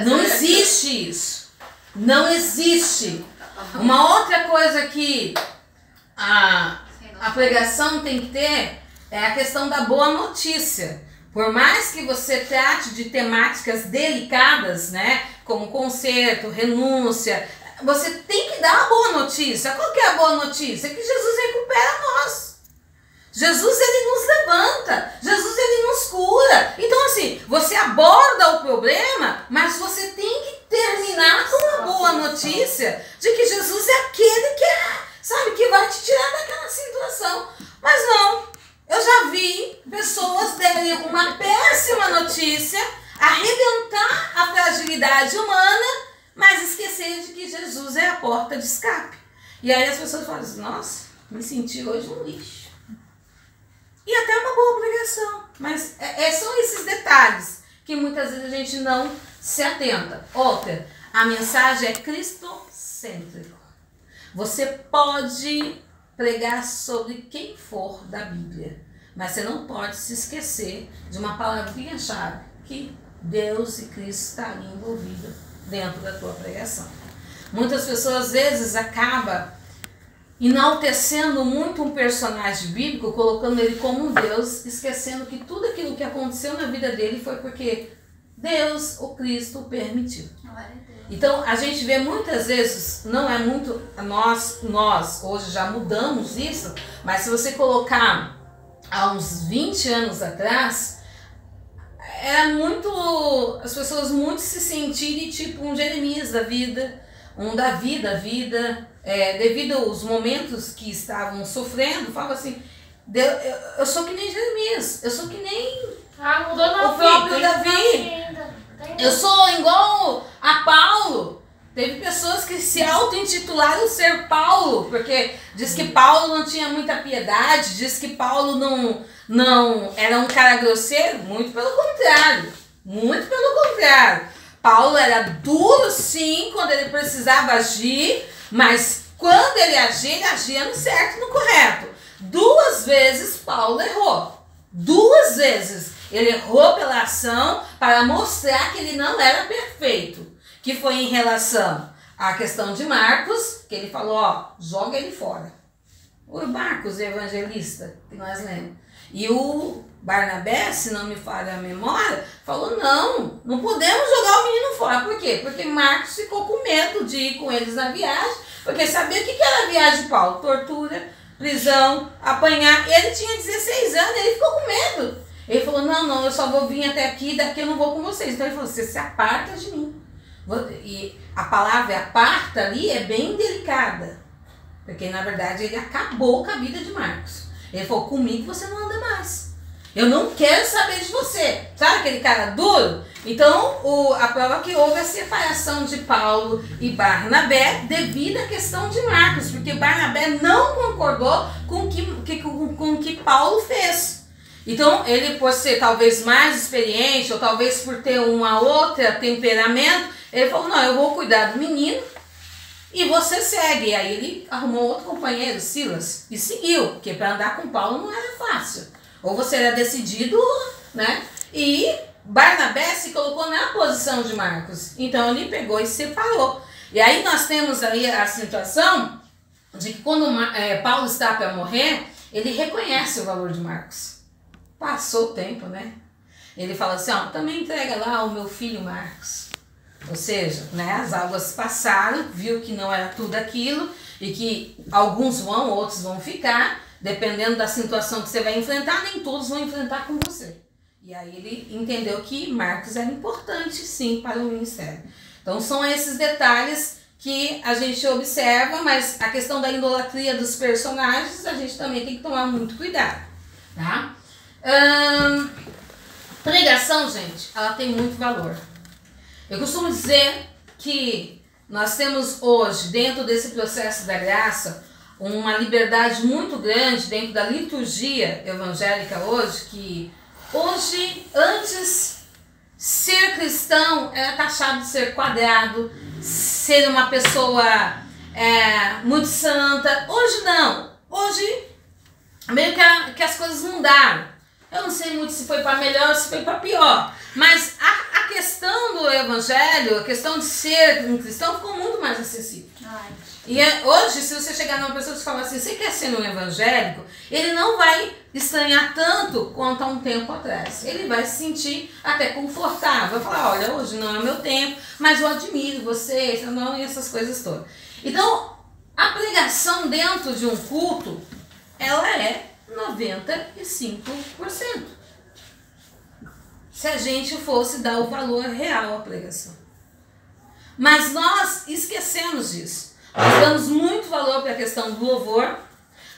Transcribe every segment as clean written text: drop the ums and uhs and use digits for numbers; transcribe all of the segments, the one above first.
Não existe isso. Não existe. Uma outra coisa que a pregação tem que ter é a questão da boa notícia. Por mais que você trate de temáticas delicadas, né, como conserto, renúncia, você tem que dar a boa notícia. Qual que é a boa notícia? É que Jesus recupera nós. Jesus, ele nos levanta. Jesus, ele nos cura. Então, assim, você aborda o problema, mas você tem que terminar com uma boa notícia de que Jesus é aquele que sabe, que vai te tirar daquela situação. Mas não, eu já vi pessoas terem uma péssima notícia, arrebentar a fragilidade humana, mas esquecer de que Jesus é a porta de escape. E aí as pessoas falam assim, nossa, me senti hoje um lixo. E até uma boa pregação, mas são esses detalhes que muitas vezes a gente não se atenta. Outra, a mensagem é cristocêntrica. Você pode pregar sobre quem for da Bíblia, mas você não pode se esquecer de uma palavrinha-chave, que Deus e Cristo estão ali envolvidos dentro da tua pregação. Muitas pessoas às vezes acabam enaltecendo muito um personagem bíblico, colocando ele como um Deus, esquecendo que tudo aquilo que aconteceu na vida dele foi porque Deus, o Cristo, o permitiu. Então, a gente vê muitas vezes, não é muito, nós hoje já mudamos isso, mas se você colocar há uns 20 anos atrás, era muito, as pessoas muito se sentirem tipo um Jeremias da vida, um Davi da vida, devido aos momentos que estavam sofrendo, fala assim, eu sou que nem Jeremias, eu sou que nem o próprio Davi, eu sou igual a Paulo. Teve pessoas que se auto-intitularam ser Paulo, porque diz que Paulo não tinha muita piedade, diz que Paulo não era um cara grosseiro, muito pelo contrário, muito pelo contrário. Paulo era duro sim quando ele precisava agir, mas quando ele agia no certo, no correto. 2 vezes Paulo errou. 2 vezes ele errou pela ação para mostrar que ele não era perfeito. Que foi em relação à questão de Marcos, que ele falou, ó, joga ele fora. O Marcos, o evangelista, que nós lemos. E o Barnabé, se não me falha a memória, falou, não podemos jogar o menino fora. Por quê? Porque Marcos ficou com medo de ir com eles na viagem, porque sabia o que era a viagem de Paulo? Tortura, prisão, apanhar. Ele tinha 16 anos, ele ficou com medo. Ele falou, não, eu só vou vir até aqui, daqui eu não vou com vocês. Então ele falou, você se aparta de mim. E a palavra aparta ali é bem delicada, porque na verdade ele acabou com a vida de Marcos. Ele falou, comigo você não anda mais, eu não quero saber de você. Sabe aquele cara duro? Então a prova é que houve a separação de Paulo e Barnabé devido à questão de Marcos, porque Barnabé não concordou com o que Paulo fez. Então ele, por ser talvez mais experiente, ou talvez por ter uma outra temperamento, ele falou, não, eu vou cuidar do menino e você segue. E aí ele arrumou outro companheiro, Silas, e seguiu, porque para andar com Paulo não era fácil. Ou você era decidido, né? E Barnabé se colocou na posição de Marcos. Então ele pegou e separou. E aí nós temos aí a situação de que quando Paulo está para morrer, ele reconhece o valor de Marcos. Passou o tempo, né? Ele fala assim, ó, também entrega lá o meu filho Marcos. Ou seja, né, as águas passaram, viu que não era tudo aquilo e que alguns vão, outros vão ficar, dependendo da situação que você vai enfrentar, nem todos vão enfrentar com você. E aí ele entendeu que Marcos era importante, sim, para o ministério. Então são esses detalhes que a gente observa, mas a questão da idolatria dos personagens, a gente também tem que tomar muito cuidado, tá? Pregação, gente, ela tem muito valor. Eu costumo dizer que nós temos hoje, dentro desse processo da graça, uma liberdade muito grande dentro da liturgia evangélica hoje, que hoje, antes, ser cristão era taxado de ser quadrado, ser uma pessoa muito santa. Hoje não. Hoje, meio que as coisas mudaram. Eu não sei muito se foi para melhor ou se foi para pior. Mas a questão do evangelho, a questão de ser um cristão ficou muito mais acessível. E hoje, se você chegar numa pessoa e falar assim, você quer ser um evangélico, ele não vai estranhar tanto quanto há um tempo atrás. Ele vai se sentir até confortável. Vai falar, olha, hoje não é o meu tempo, mas eu admiro vocês, não, e essas coisas todas. Então, a pregação dentro de um culto, ela é 95%. Se a gente fosse dar o valor real à pregação. Mas nós esquecemos disso. Nós damos muito valor para a questão do louvor,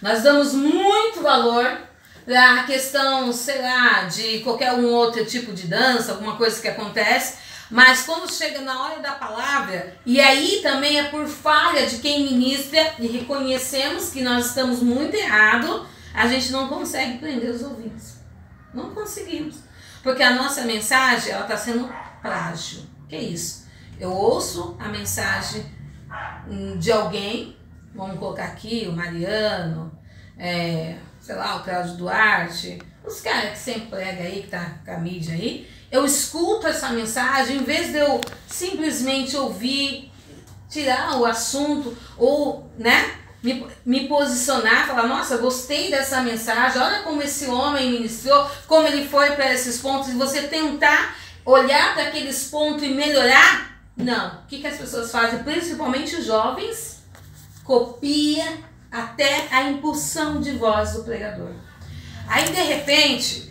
nós damos muito valor para a questão, sei lá, de qualquer um outro tipo de dança, alguma coisa que acontece, mas quando chega na hora da palavra, e aí também é por falha de quem ministra, e reconhecemos que nós estamos muito errados, a gente não consegue prender os ouvintes. Não conseguimos. Porque a nossa mensagem, ela está sendo frágil. Que é isso? Eu ouço a mensagem de alguém, vamos colocar aqui o Mariano, sei lá, o Cláudio Duarte, os caras que sempre pregam aí, que tá com a mídia aí, eu escuto essa mensagem, em vez de eu simplesmente ouvir, tirar o assunto, ou, né, me posicionar, falar, nossa, gostei dessa mensagem, olha como esse homem ministrou, como ele foi para esses pontos, e você tentar olhar para aqueles pontos e melhorar. Não. O que as pessoas fazem, principalmente os jovens? Copia até a impulsão de voz do pregador. Aí, de repente,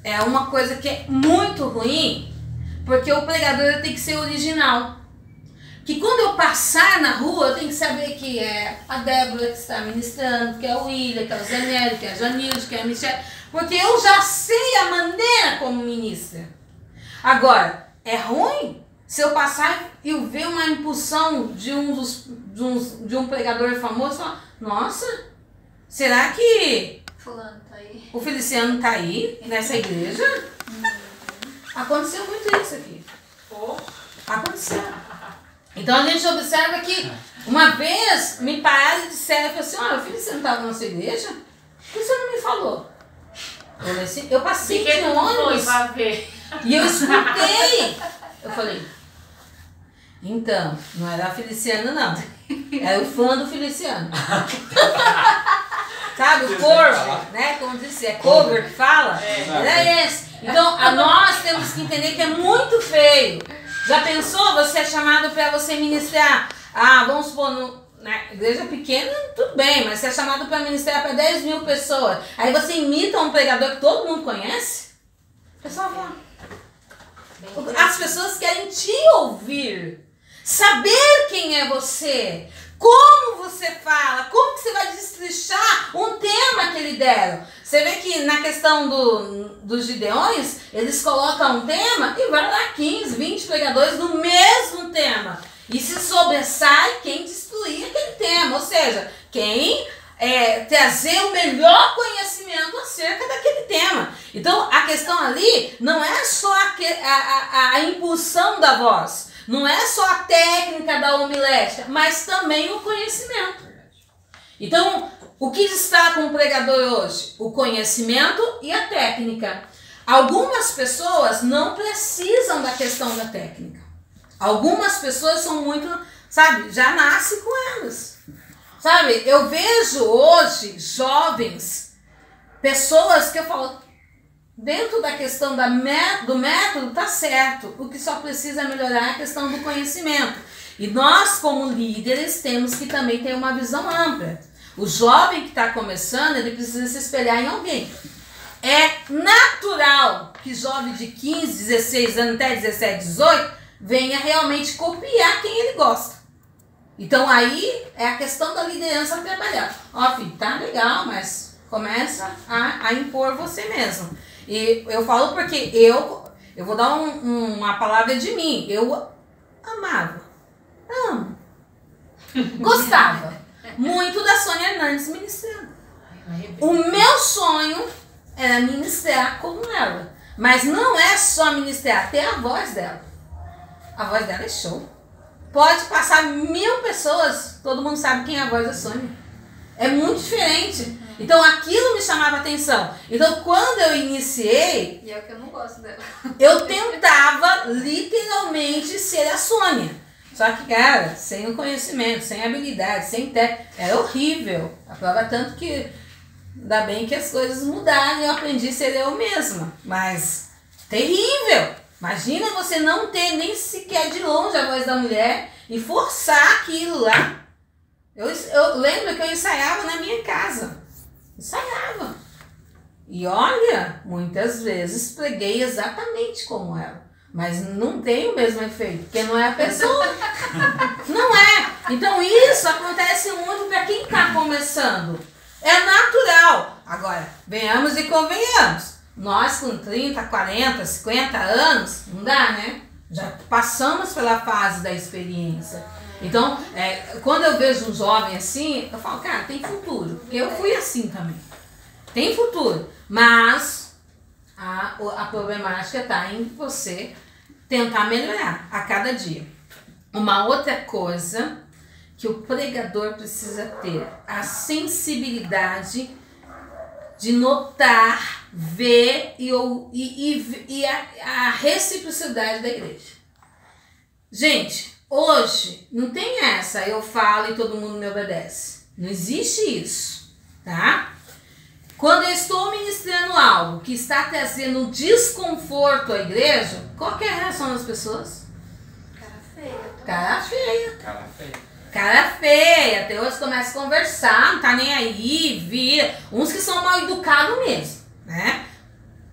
é uma coisa que é muito ruim, porque o pregador tem que ser original. Que quando eu passar na rua, eu tenho que saber que é a Débora que está ministrando, que é o William, que é o Zé Nery, que é a Janilde, que é a Michelle, porque eu já sei a maneira como ministra. Agora, é ruim se eu passar e eu ver uma impulsão de um pregador famoso e falar, nossa, será que fulano tá aí? O Feliciano tá aí nessa igreja? Aconteceu muito isso aqui. Aconteceu. Então a gente observa que uma vez me pararam e disseram assim, olha, o Feliciano estava na sua igreja? Por que você não me falou? Eu passei de ônibus e eu escutei. Eu falei, então, não era a Feliciano não, era o fã do Feliciano. Sabe, o cover, né? Como disse, é cover que fala? Era esse. Então, nós temos que entender que é muito feio. Já pensou, você é chamado para você ministrar, vamos supor, na igreja pequena, tudo bem, mas você é chamado para ministrar para 10 mil pessoas. Aí você imita um pregador que todo mundo conhece? O pessoal fala. As pessoas querem te ouvir, saber quem é você, como você fala, como que você vai destrinchar um tema que eles deram. Você vê que na questão dos Gideões, eles colocam um tema e vai lá 15, 20 pregadores do mesmo tema. E se sobressai quem destruir aquele tema, ou seja, quem trazer o melhor conhecimento acerca daquele tema. Então, a questão ali não é só a impulsão da voz, não é só a técnica da homilética, mas também o conhecimento. Então, o que destaca um pregador hoje? O conhecimento e a técnica. Algumas pessoas não precisam da questão da técnica. Algumas pessoas são muito, sabe, já nascem com elas. Sabe, eu vejo hoje jovens, pessoas que eu falo, dentro da questão do método tá certo, o que só precisa melhorar é a questão do conhecimento. E nós, como líderes, temos que também ter uma visão ampla. O jovem que está começando, ele precisa se espelhar em alguém. É natural que jovem de 15, 16 anos, até 17, 18, venha realmente copiar quem ele gosta. Então aí é a questão da liderança trabalhar. Ó, filho, tá legal, mas começa a impor você mesmo. E eu falo porque eu vou dar uma palavra de mim. Eu amava, amo, gostava muito da Sônia Hernandes ministrando. O meu sonho era ministrar como ela. Mas não é só ministrar, até a voz dela. A voz dela é show. Pode passar 1000 pessoas, todo mundo sabe quem é a voz da Sônia. É muito diferente. Então aquilo me chamava atenção. Então quando eu iniciei... E é o que eu não gosto dela. Eu tentava literalmente ser a Sônia. Só que, cara, sem o conhecimento, sem habilidade, sem técnica, era horrível. A prova tanto que ainda bem que as coisas mudaram e eu aprendi a ser eu mesma. Mas terrível! Imagina você não ter nem sequer de longe a voz da mulher e forçar aquilo lá. Eu lembro que eu ensaiava na minha casa. Ensaiava. E olha, muitas vezes preguei exatamente como ela. Mas não tem o mesmo efeito, porque não é a pessoa. Não é. Então isso acontece muito para quem está começando. É natural. Agora, venhamos e convenhamos. Nós com 30, 40, 50 anos, não dá, né? Já passamos pela fase da experiência. Então, quando eu vejo um jovem assim, eu falo, cara, tem futuro. Porque eu fui assim também. Tem futuro. Mas a problemática está em você tentar melhorar a cada dia. Uma outra coisa que o pregador precisa ter, a sensibilidade de notar, ver e a reciprocidade da igreja. Gente, hoje não tem essa, eu falo e todo mundo me obedece. Não existe isso, tá? Quando eu estou ministrando algo que está trazendo um desconforto à igreja, qual que é a reação das pessoas? Cara feia. Cara feia. Cara feia. Cara feia. Até hoje começa a conversar, não tá nem aí, vira. Uns que são mal educados mesmo, né?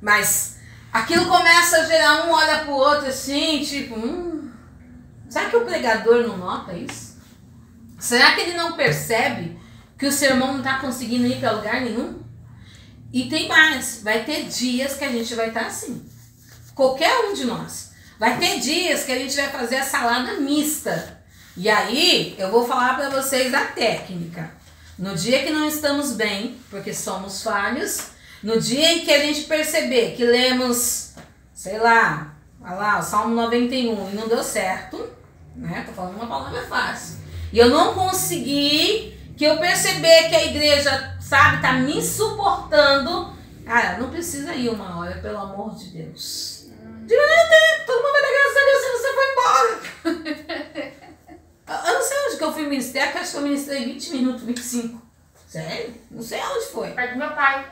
Mas aquilo começa a gerar um olha pro outro assim, tipo, será que o pregador não nota isso? Será que ele não percebe que o sermão não tá conseguindo ir para lugar nenhum? E tem mais, vai ter dias que a gente vai estar assim. Qualquer um de nós. Vai ter dias que a gente vai fazer a salada mista. E aí, eu vou falar para vocês a técnica. No dia que não estamos bem, porque somos falhos, no dia em que a gente perceber que lemos, sei lá, olha lá, o Salmo 91 e não deu certo, né? Tô falando uma palavra fácil. E eu não consegui, que eu perceber que a igreja, sabe, tá me suportando. Cara, não precisa ir uma hora, pelo amor de Deus. Diminui o tempo, todo mundo vai dar graças a Deus se você foi embora. Eu não sei onde que eu fui ministrar, que acho que eu ministrei 20 minutos, 25. Sério? Não sei onde foi. Perto do meu pai.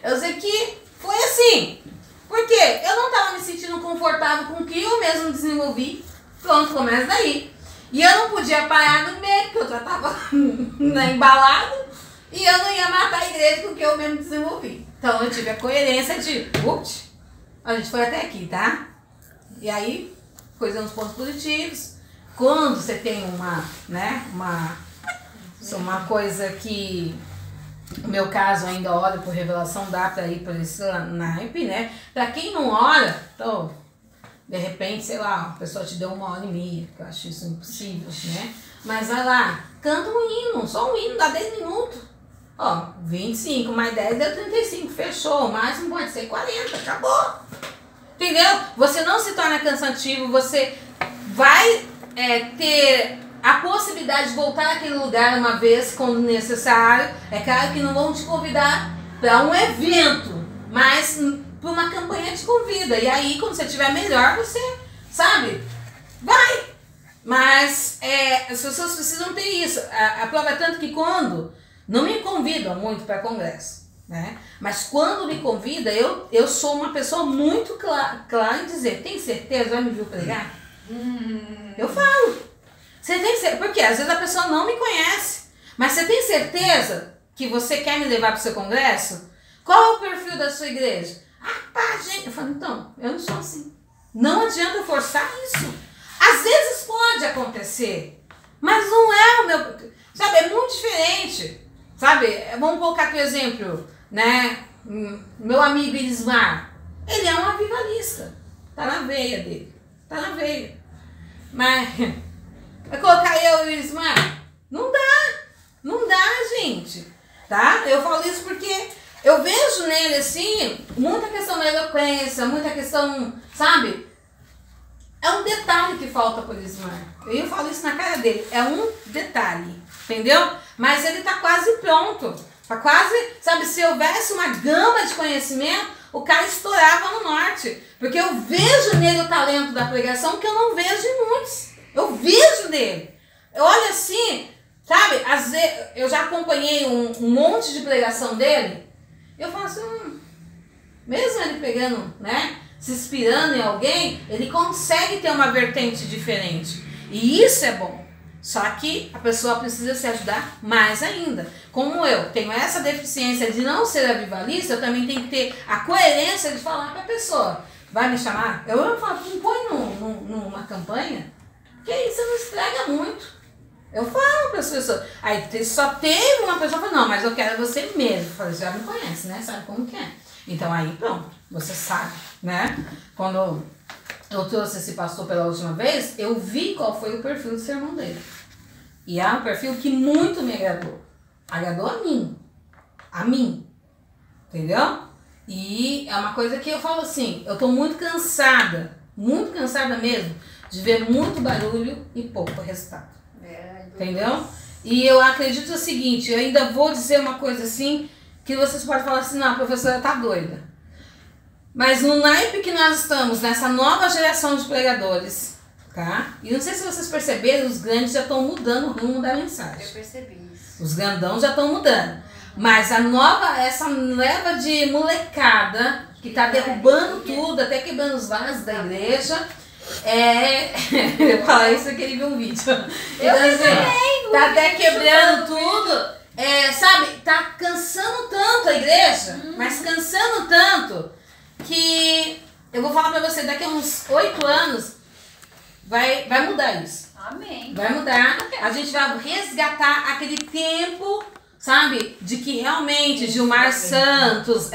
Eu sei que foi assim. Porque eu não tava me sentindo confortável com o que eu mesmo desenvolvi. Pronto, começa daí. E eu não podia parar no meio, porque eu já tava embalado. E eu não ia matar a igreja com o que eu mesmo desenvolvi. Então eu tive a coerência de, ups, a gente foi até aqui, tá? E aí, coisas nos pontos positivos. Quando você tem uma coisa que, no meu caso, ainda oro por revelação, dá pra ir por esse naipe, né? Pra quem não ora, então, de repente, sei lá, a pessoa te deu 1h30, que eu acho isso impossível, né? Mas vai lá, canta um hino, só um hino, dá 10 minutos. Ó, 25 mais 10 deu 35, fechou. O máximo pode ser 40, acabou. Entendeu? Você não se torna cansativo, você vai ter a possibilidade de voltar àquele lugar uma vez, quando necessário. É claro que não vão te convidar para um evento, mas para uma campanha te convida. E aí, quando você estiver melhor, você, sabe, vai. Mas as pessoas precisam ter isso. A prova é tanto que quando não me convidam muito para congresso, né? Mas quando me convida, eu sou uma pessoa muito clara em dizer, tem certeza? Já me viu pregar? Eu falo. Você tem certeza? Porque às vezes a pessoa não me conhece. Mas você tem certeza que você quer me levar para o seu congresso? Qual é o perfil da sua igreja? Ah, pá, gente. Eu falo, então, eu não sou assim. Não adianta forçar isso. Às vezes pode acontecer, mas não é o meu... Sabe, é muito diferente. Sabe, vamos colocar aqui o exemplo, né? Meu amigo Elismar, ele é um avivalista. Tá na veia dele. Tá na veia. Mas vai colocar eu e o Elismar? Não dá. Não dá, gente. Tá? Eu falo isso porque eu vejo nele, assim, muita questão da eloquência, muita questão, sabe? É um detalhe que falta pro Elismar. Eu falo isso na cara dele. É um detalhe. Entendeu? Mas ele tá quase pronto. Pra quase, sabe, se houvesse uma gama de conhecimento, o cara estourava no norte. Porque eu vejo nele o talento da pregação que eu não vejo em muitos. Eu vejo nele. Eu olho assim, sabe, às vezes eu já acompanhei um monte de pregação dele. Eu falo assim, mesmo ele pegando, né, se inspirando em alguém, ele consegue ter uma vertente diferente. E isso é bom. Só que a pessoa precisa se ajudar mais ainda. Como eu tenho essa deficiência de não ser avivalista, eu também tenho que ter a coerência de falar para a pessoa. Vai me chamar? Eu falo, me põe numa campanha, que aí você não estraga muito. Eu falo para as pessoas. Aí só teve uma pessoa que falou, não, mas eu quero você mesmo. Eu falei, você já me conhece, né? Sabe como que é. Então aí pronto, você sabe, né? Quando eu trouxe esse pastor pela última vez, eu vi qual foi o perfil do sermão dele. E é um perfil que muito me agradou. Agradou a mim. A mim. Entendeu? E é uma coisa que eu falo assim, eu tô muito cansada mesmo, de ver muito barulho e pouco resultado. Entendeu? E eu acredito o seguinte, eu ainda vou dizer uma coisa assim, que vocês podem falar assim, não, a professora tá doida. Mas no naipe que nós estamos, nessa nova geração de pregadores, tá? E não sei se vocês perceberam, os grandes já estão mudando o rumo da mensagem. Eu percebi isso. Os grandão já estão mudando. Mas essa leva de molecada, que tá derrubando tudo, até quebrando os vasos da igreja, eu falar isso, eu queria ver um vídeo. Eu assim, tá até quebrando tudo, sabe, tá cansando tanto a igreja, mas cansando tanto, que eu vou falar pra você, daqui a uns 8 anos, vai mudar isso. Amém. Vai mudar, a gente vai resgatar aquele tempo, sabe, de que realmente Gilmar Santos,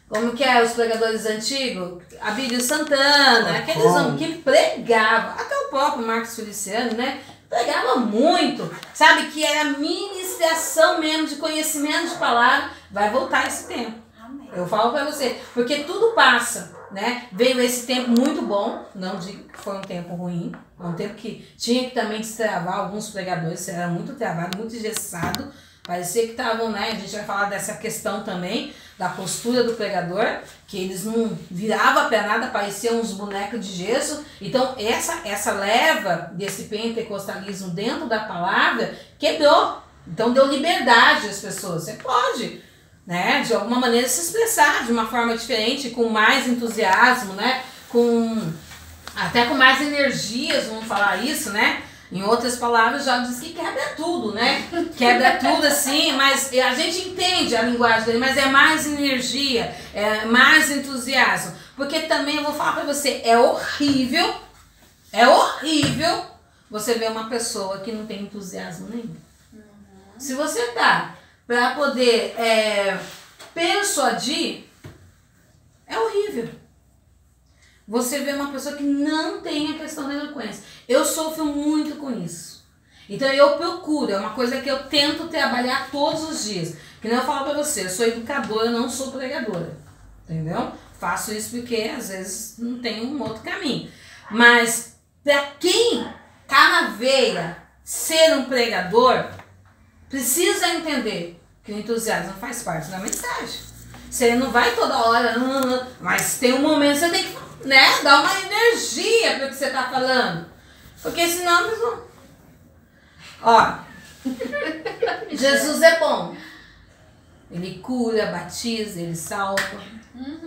como que é os pregadores antigos? Abílio Santana, aqueles homens que pregavam, até o próprio Marcos Feliciano, né? Pregava muito, sabe, que era ministração mesmo de conhecimento de palavra, vai voltar esse tempo. Amém. Eu falo pra você, porque tudo passa, né? Veio esse tempo muito bom, não digo que foi um tempo ruim, um tempo que tinha que também destravar alguns pregadores, era muito travado, muito engessado, parecia que estavam, né? A gente vai falar dessa questão também, da postura do pregador, que eles não viravam pra nada, pareciam uns bonecos de gesso. Então essa leva desse pentecostalismo dentro da palavra quebrou. Então deu liberdade às pessoas. Você pode, né, de alguma maneira se expressar de uma forma diferente, com mais entusiasmo, né, até com mais energias, vamos falar isso, né? Em outras palavras, já diz que quebra tudo, né? Quebra tudo assim, mas a gente entende a linguagem dele, mas é mais energia, é mais entusiasmo. Porque também eu vou falar pra você, é horrível você ver uma pessoa que não tem entusiasmo nenhum. Se você tá pra poder persuadir, é horrível. Você vê uma pessoa que não tem a questão da eloquência. Eu sofro muito com isso. Então eu procuro, é uma coisa que eu tento trabalhar todos os dias. Que nem eu falo pra você, eu sou educadora, não sou pregadora. Entendeu? Faço isso porque às vezes não tem um outro caminho. Mas pra quem tá na veia ser um pregador, precisa entender que o entusiasmo faz parte da mensagem. Você não vai toda hora, mas tem um momento que você tem que, né, dar uma energia para o que você está falando. Porque senão eles vão... Ó, Jesus é bom. Ele cura, batiza, ele salva,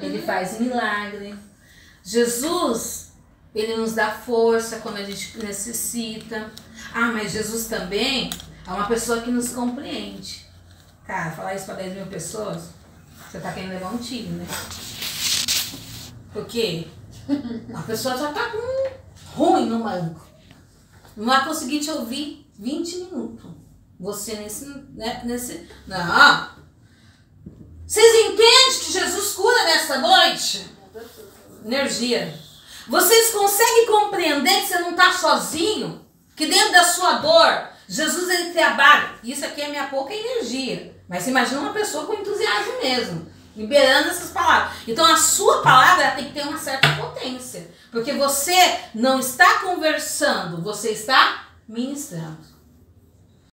ele faz milagre. Jesus, ele nos dá força quando a gente necessita. Ah, mas Jesus também é uma pessoa que nos compreende. Cara, falar isso para 10 mil pessoas, você tá querendo levar um tiro, né? Porque a pessoa já tá com ruim no banco. Não vai conseguir te ouvir 20 minutos. Você nesse... Não! Vocês entendem que Jesus cura nessa noite? Energia. Vocês conseguem compreender que você não tá sozinho? Que dentro da sua dor, Jesus ele trabalha. Isso aqui é minha pouca energia. Mas você imagina uma pessoa com entusiasmo mesmo, liberando essas palavras. Então a sua palavra tem que ter uma certa potência. Porque você não está conversando, você está ministrando.